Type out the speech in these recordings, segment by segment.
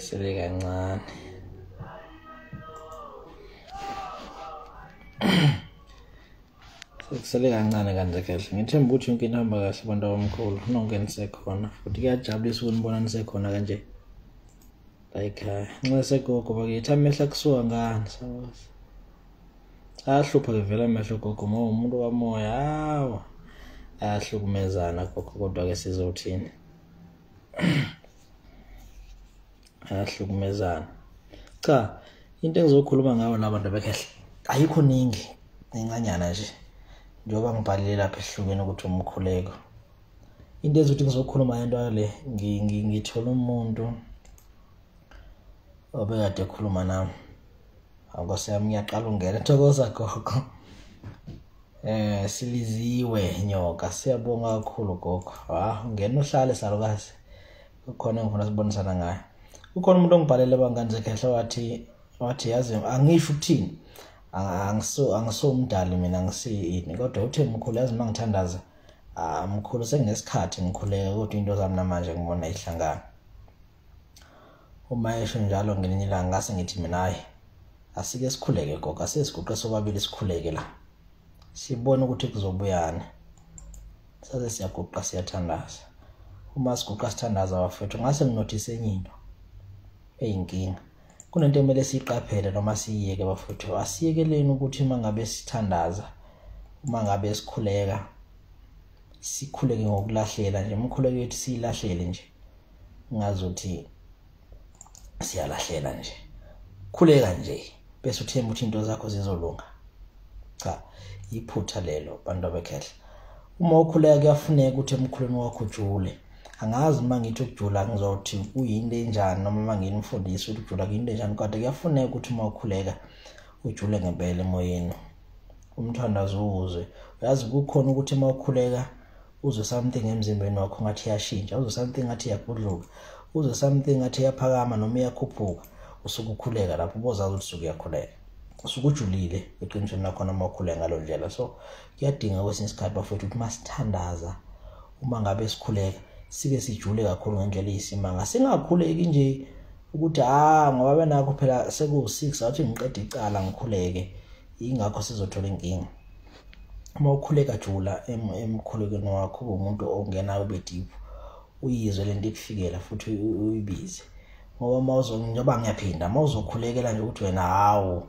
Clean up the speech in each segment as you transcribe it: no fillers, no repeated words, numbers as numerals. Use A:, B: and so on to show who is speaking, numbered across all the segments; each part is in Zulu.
A: Sekusele kancane. Sekusele kancane kanje kahle. Ngithemba ukuthi yonke into ihamba kahle abantu abamkhulu. Nonke nisekhona. Futhi kuyajabulisa ukunibona nisekhona kanje. Like nxa segogo bakithi amehla kusuka ngani sawazi. Ahlupha kevela amehla gogo ngoba umuntu kamoya hawa. Ayahlukumezana gogo kodwa ke sizothini. Ayahlukumezana. Cha, into engizokhuluma ngayo labantu bekhehle ayikho ningi encanyana nje. Njengoba ngibhalile lapha ehlukene ukuthi umkhuleko. Into ezothi ngizokhuluma into le ngithola umuntu obekade ekhuluma nami. Akose yami ngiyaqala ungena thokoza gogo. Siliziwe nyoka siyabonga kakhulu gogo. Ngena uhlale salukazi. Kukhona ngifuna sibonisana ngayo. Kukhona umuntu ongibhalele bangani zekhehle wathi yazi angisho ukuthini. Angiso umdali mina ngisini kodwa uthe Mkhulu yazi mangithandaza. Mkhulu senginesikhathi ngikhuleka kodwa into zami namanje ngibona ihlangana. Uma esho njalo ngelinye ilanga ngase ngithi mina hayi asike sikhuleke gogo asesiguqe sobabili sikhuleke la. Sibone ukuthi kuzobuyana. Saze siyaguqa siyathandaza. Uma siguqa sithandaza bafethu ngase nginothise enye into eyinkinga. Kunento emele siqaphele noma siyeke bafethu asiyekeleni ukuthi mangabe sithandaza uma ngabe sikhuleka sikhuleke ngokulahlela nje umkhuleko wethu silahlele nje ngazuthi siyalahlela nje khuleka nje bese uthemba ukuthi into zakho zizolunga. Cha, iphutha lelo bantu bekhehle. Uma ukhuleka kuyafuneka ukuthi emkhulweni wakho ujule. Angazi mangithi ukujula ngizothi kuyinto enjani noma manginifundisa ukuthi ukujula kuyinto enjani kodwa kuyafuneka ukuthi uma ukhuleka ujule ngempela emoyeni. Umthandazo uzwe. Uyazi kukhona ukuthi uma ukhuleka uzwe something emzimbeni wakho ngathi yashintsha, uzwe something ngathi yakudluka, uzwe something ngathi yaphakama noma iyakhuphuka. Usuke ukhuleka lapho ubozazi ukuthi usuke uyakhuleka. Usuke ujulile eqinisweni lakho noma ukhuleka ngalo ndlela. So kuyadinga kwesinye isikhathi bafethu ukuthi masithandaza uma ngabe sikhuleka sike sijule kakhulu ngendlela eyisimanga. Singakhuleki nje ukuthi ngoba benakho phela seku6 athi ngiqeda icala ngikhuleke. Ingakho sizothola inkinga. Uma ukhuleka jula emkhulekweni wakho umuntu ongenayo bediphu uyizwe lento ikufikela futhi uyibize. Ngoba njengoba ngiyaphinda mawuzokhulekela nje ukuthi wena hawo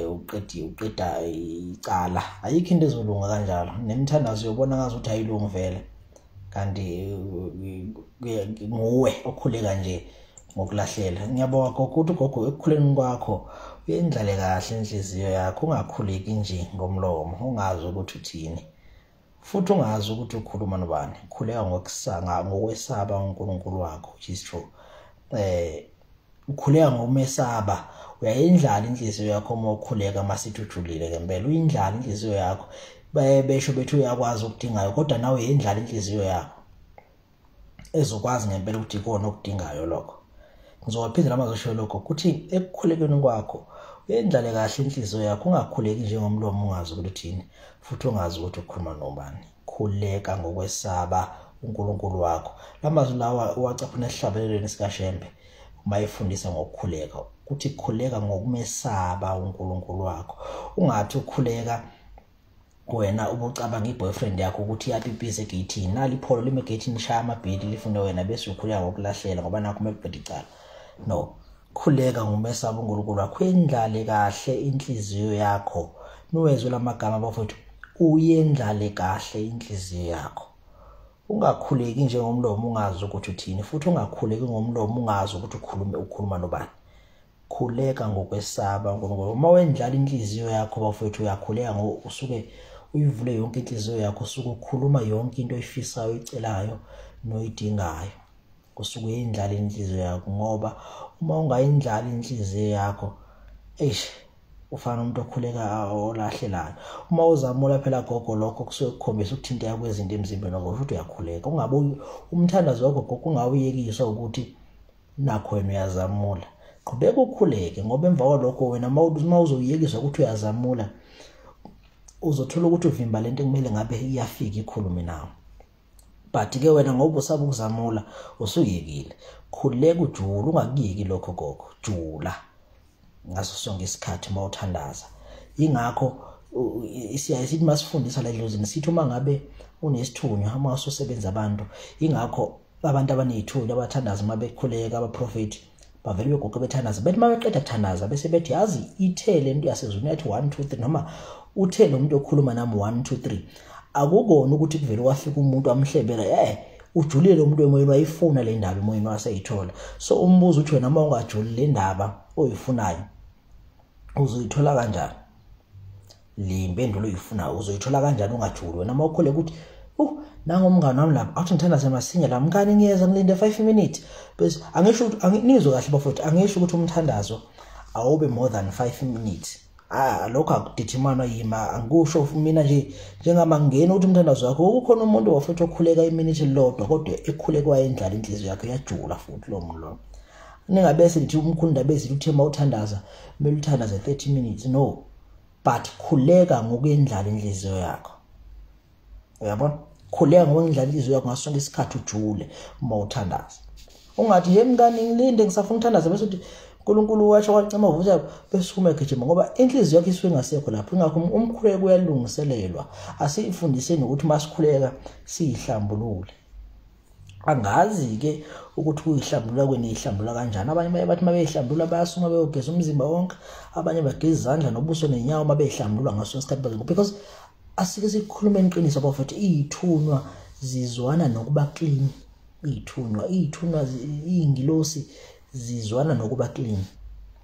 A: uqeda icala ayikho into ezolunga kanjalo. Nemthandazo uyobona ngazi ukuthi ayilungi vele. Kanti nguwe okhuleka nje ngokulahlela. Ngiyabonga gogo ukuthi gogo ekukhuleni kwakho uyendlale kahle inhliziyo yakho ungakhuleki nje ngomlomo ungazi ukuthi uthini. Futhi ungazi ukuthi ukhuluma nobani. Khuleka ngokwesaba uNkulunkulu wakho which is true. Ukhuleka ngomesaba uyayindlala inhliziyo yakho uma ukhuleka masithi ujulile ngempela uyindlala inhliziyo yakho. Besho bethi uyakwazi ukudingayo kodwa nawe uyindlala inhliziyo yakho ezokwazi ngempela ukuthi ikona okudingayo lokho. Ngizowaphinda lamazosho lokho ukuthi ekukhulekeni kwakho uyendlale kahle inhliziyo yakho ungakhuleki nje ngomlomo ungazi ukuthi uthini futhi ungazi ukuthi ukhuluma nobani. Khuleka ngokwesaba uNkulunkulu wakho. Lamazwi lawa uwacaphuna esihlabelelweni sikaShembe uma efundisa ngokukhuleka ukuthi khuleka ngokumesaba uNkulunkulu wakho. Ungathi ukhuleka wena ubucabanga iboyfriend yakho ukuthi iyapipisa egate nalipholo lime gate nishaya amabhidi lifune wena bese ukhuleka ngokulahlela ngoba nakho mekuqeda icala. No, khuleka ngomesaba uNkulunkulu wakho uyendlale kahle inhliziyo yakho. Niwezwe lamagama bafowethu uyendlale kahle inhliziyo yakho. Ungakhuleki nje ngomlomo ungazi ukuthi uthini futhi ungakhuleki ngomlomo ungazi ukuthi ukhuluma nobani. Khuleka ngokwesaba uNkulunkulu. Uma wendlala inhliziyo yakho bafowethu uyakhuleka usuke uyivule yonke inhliziyo yakho usuke ukhuluma yonke into oyifisayo oyicelayo noyidingayo. Usuke uyindlala inhliziyo yakho ngoba uma ungayindlala inhliziyo yakho ufana umuntu okhuleka olahlelayo. Uma uzamula phela gogo lokho kusuke kukhombisa ukuthinteka kwezinto emzimbeni wakho futhi uyakhuleka. Ungabe umthandazo wakho gogo ungawuyekiswa ukuthi nakho wena uyazamula. Qhubeka ukhuleke ngoba emva kwalokho wena uma uzoyekiswa ukuthi uyazamula uzothola ukuthi uvimba lento kumele ngabe iyafika ikhulume nawe. but ke wena ngoba usaba ukuzamula usuyekile. Khuleka ujula, ungakuyeki lokho gogo, jula ngaso sonke isikhathi mawuthandaza. Ingakho siyayithi masifundisa la edlozini sithi uma ngabe unesithunywa uma ususebenza abantu, ingakho abantu abanezithunywa abathandaza uma bekhuleka abaprofeti bavele begoqe bethandaza, bethi uma beqeda kuthandaza bese bethi yazi ithele into yasezulu yathi 1 2 3 noma uthele umuntu okhuluma nami 1 2 3. Akukona ukuthi kuvele kwafika umuntu amhlebela ujulile umuntu emoyeni wayifuna le ndaba emoyeni waseyithola. So umbuzo uthi wena uma ungajuli le ndaba oyifunayo uzoyithola kanjani? Le mpendulo oyifunayo uzoyithola kanjani ungajuli? Wena uma ukhole ukuthi nangu umngane wami lapha athi ngithandaza masinye la mngane ngiyeza ngilinde 5 minutes bese angisho ukuthi nizwe kahle bafowethu, angisho ukuthi umthandazo awube more than 5 minutes. Lokho akudithimana yima, angisho mina nje njengama ngene ukuthi umthandazo wakho ukukhona umuntu wafethu okhuleka iminute elilodwa kodwa ekhulekwa endlala inhliziyo yakhe yajula futhi lo muntu lo. Ningabese lithi Umkhulu Ndabezitha uthe mawuthandaza kumele uthandaze 30 minutes, no, but khuleka ngokuyendlala inhliziyo yakho. Uyabona? Khuleka ngokuyendlala inhliziyo yakho ngaso sonke isikhathi ujule uma uthandaza. Ungathi nje mngani ngilinde ngisafuna ukuthandaza bese uthi uNkulunkulu washo wacama vuza bese uma egijima ngoba inhliziyo yakho isuke ngasekho lapho. Ingakho umkhuleko uyalungiselelwa. Asifundiseni ukuthi masikhuleka siyihlambulule. Angazi ke ukuthi uyihlambulula kweni ihlambulula kanjani. Abanye bathi mabeyihlambulula bayasuma beyogeza umzimba wonke, abanye bageza izandla nobuso nenyawo mabeyihlambulula ngaso isikhathi bazonke, because asike sikhulume iqiniso bafethu, izithunywa zizwana nokuba clean. Izithunywa ingilosi zizwana nokuba clean.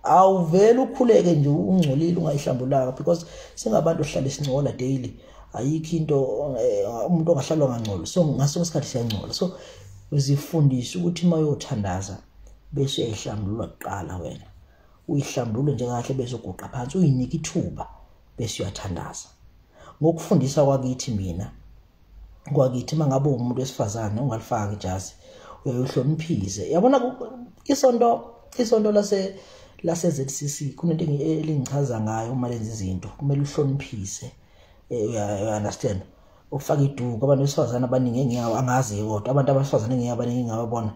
A: Awuvele ukhuleke nje ungcolile ungayihlambulanga, because singabantu ohlala isingcola daily. Ayikho into umuntu ongahlalwa ngangcola. So ngaso isikhathi siyangcola. So uzifundise ukuthi uma uyothandaza bese uyayihlambulula kuqala wena. Uyihlambulule nje kahle bese uguqa phansi uyinika ithuba bese uyathandaza. Ngokufundisa kwakithi mina, kwakithi mangabe umuntu wesifazane ungalifaka ijazi uyayihloniphise. Yabona isonto lase ZCC kunento elingichaza ngayo uma lenza izinto kumele uhloniphise. You understand? Ufaka iduku abantu besifazana abaningi engiyawo angazi kodwa abantu abasifazane engiyabaningi ngababona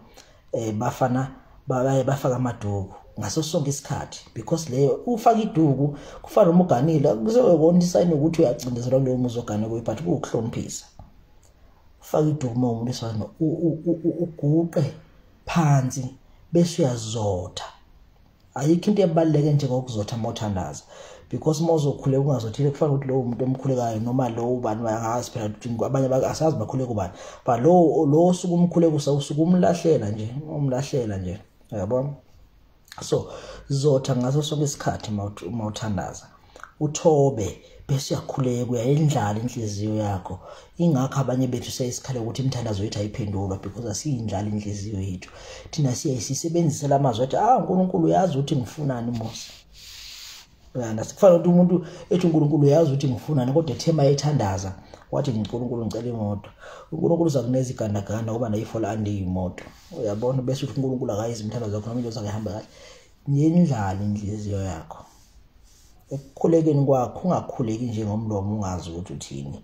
A: bafana bafaka amaduku ngaso sonke isikhathi, because leyo ufaka iduku kufana umuganile kuzokubona isayini ukuthi uyacindezelwa kuleyo muzi ogane kuyi, but ukuhloniphisa. Ufaka iduku uma umuntu besifazane uguqe phansi bese uyazotha. Ayikho into ebaluleke njengokuzotha uma uthandaza, because uma uzokhuleka ungazothile kufana ukuthi lo umuntu omkhulekayo noma lo ubani bayangazi phela ukuthi abanye asazi bakhuleka ubani, but lo suku umkhuleka usuke umlahlela nje, yabona? So zotha ngaso sonke isikhathi uma uthandaza, uthobe bese uyakhuleka uyayendlala inhliziyo yakho. Ingakho abanye bethu seyisikhala ukuthi imthandazo yethu ayiphendulwa, because asiyindlala inhliziyo yethu. Thina siyayisebenzisa lamazwi athi uNkulunkulu uyazi ukuthi ngifunani Mose. Kufana ukuthi umuntu ethi uNkulunkulu uyazi ukuthi ngifunani kodwa ethema ethandaza wathi uNkulunkulu ngicela imoto. uNkulunkulu uzakuneza igandaganda ngoba nayifola andi imoto. Uyabona? Bese uthi uNkulunkulu akayizi imthandazo yakho noma into zakehamba kahle. Niyendlala inhliziyo yakho. Ekukhulekeni kwakho ungakhuleki nje ngomlomo ungazi ukuthi uthini,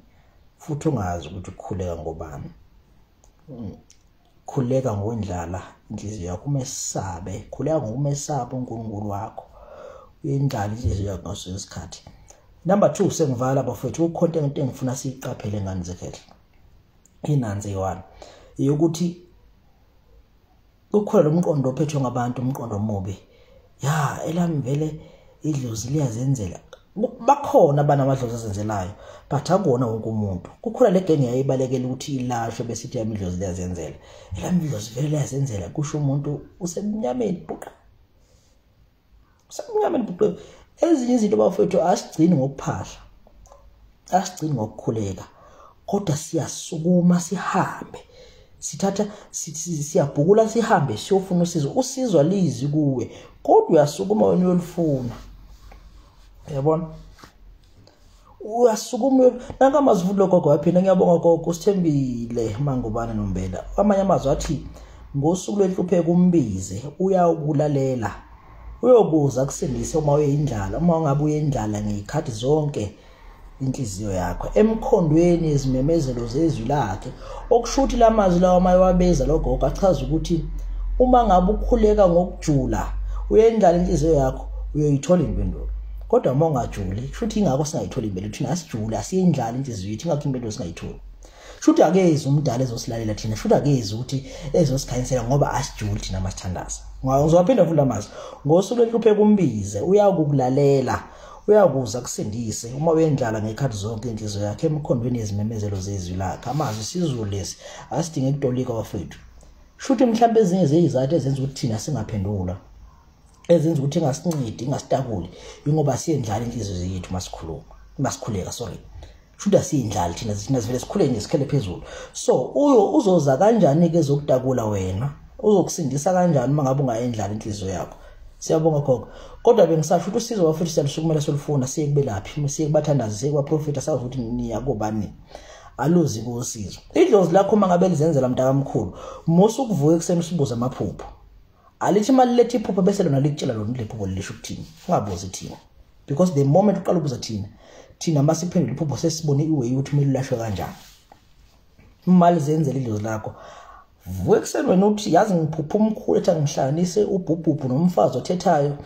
A: futhi ungazi ukuthi ukukhuleka ngobani. Khuleka ngokwendlala inhliziyo yakho, umesabe. Khuleka ngokumesaba uNkulunkulu wakho. Uyendlala inhliziyo yakho ngaso isikhathi. Number 2 sengivala bafethu ukhonto into engifuna siyiqaphele ngani zekhe. Inanze yiwani yokuthi ukhona umqondo ophethwe ngabantu, umqondo omubi. Elami vele idlozi liyazenzela. Bakhona abanamadlozi azenzelayo, but akona wonke umuntu. Kukhona le genge yayibalekela ukuthi ilashwe bese ithi yamidlozi liyazenzela. Elami idlozi vele liyazenzela kusho umuntu usemnyameni buqa. Usemnyameni buqa. Ezinye izinto bafethu asigcini ngokuphahla, asigcini ngokukhuleka, kodwa siyasukuma sihambe. Sithatha siyabhukula sihambe siyofuna usizo alizi kuwe, kodwa uyasukuma wena uyolifuna. Yabona? Uyasukuma nanga amazwi lokho kwaphina. Ngiyabonga gogo Sithembile Mangubane Nombela. Amanye amazwi athi ngosuku lwenhlupheko umbize uyakulalela, uyobuza kusindise uma uyindlala. Uma ungabe uyindlala ngezikhathi zonke inhliziyo yakho emkhondweni ezimemezelo zezwi lakhe okushuthi lamazwi lawa mayewabeza logogo achaza ukuthi uma ngabe ukhuleka ngokujula uyendlala inhliziyo yakho uyoyithola impendulo kodwa uma ungajuli shuthi ingakho singayithola impendulo thina asijule asiyendlala inhliziyo yethu ingakho impendulo singayithola shuthi akezi umdala ezosilalela thina shuthi akezi ukuthi ezosikhanyisela ngoba asijuli thina masithandaza ngizophinda futhi amazwi ngosuku lenhluphe kumbize uyakukulalela uyakuza kusindise uma uyendlala ngekhathi zonke inhliziyo yakhe emkhondweni ezimemezelo zezwi lakhe amazwi sizulu lesi asidinge ukutolika bafethu shuthi mhlawumbe ezinye zezizathu ezenza ukuthi thina singaphendula ezenza ukuthi ingasincidi ingasitakuli ingoba siyendlala inhliziyo yethu masikhuleka shuthi asiyindlala thina sivele sikhule nje sikhele phezulu so uzoza kanjani ke zokutakula wena uzokusindisa kanjani uma ngabe ungayendlala inhliziyo yakho siyabonga khokho kodwa bengisasho ukuthi usizo bafethu siyalusukumela solufuna siye kubelaphi siye kubathandazi siye kwaprofeta sazi ukuthi niya kubani aluzi kusizo idlozi lakho uma ngabe lizenzela mntakamkhulu musu ukuvuka ekseni usibuza amaphupho alithi imali lethi iphupho bese lona likutshela lona lephupho lisho ukuthini ungabuzi thina because the moment uqala ubuza thina masiphendula iphupho sesibone iwe ukuthi kumele ulashwe kanjani imali zenzela idlozi lakho vuka ekseni wena uthi yazi ngiphupha umkhulu ethi ngihlanganise ubhubhubhu nomfazi othethayo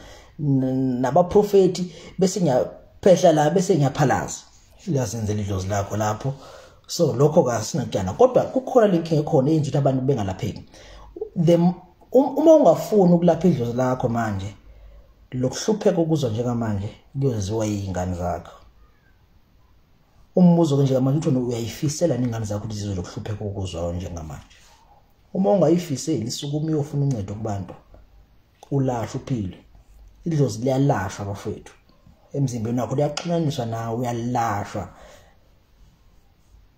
A: nabaprofeti bese ngiyaphehla la bese ngiyaphalaza liyazenzela idlozi lakho lapho so lokho kasinakutshana kodwa kukhona lenkinga ekhona enje ukuthi abantu bengalapheki uma ungafuni ukulapha idlozi lakho manje lokuhlupheka ukuzwa njengamanje kuyoziwa yingane zakho umbuzo njengamanje uthi uyayifisela ingane zakho ukuthi zizwe lokuhlupheka ukuzwa njengamanje uma ungayifiseli isukuma uyofuna uncedo kubantu ulashwa uphile idlozi liyalashwa bafethu emzimbeni wakho liyaxhunyaniswa nawe uyalashwa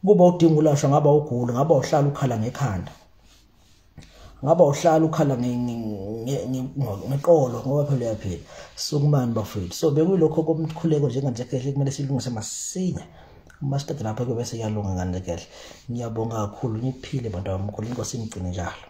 A: kuba udinga ulashwa ngaba ugula ngaba uhlala ukhala ngekhanda ngaba uhlala ukhala ngeqolo ngoba phela uyaphila sukumani bafethu so bekuyilokho komkhuleko njenganje kahle kumele silungise masinya uma sithatha lapha ke bese yalunga ngane kahle ngiyabonga kakhulu niphile bantu bamkhulu inkosi ingcine njalo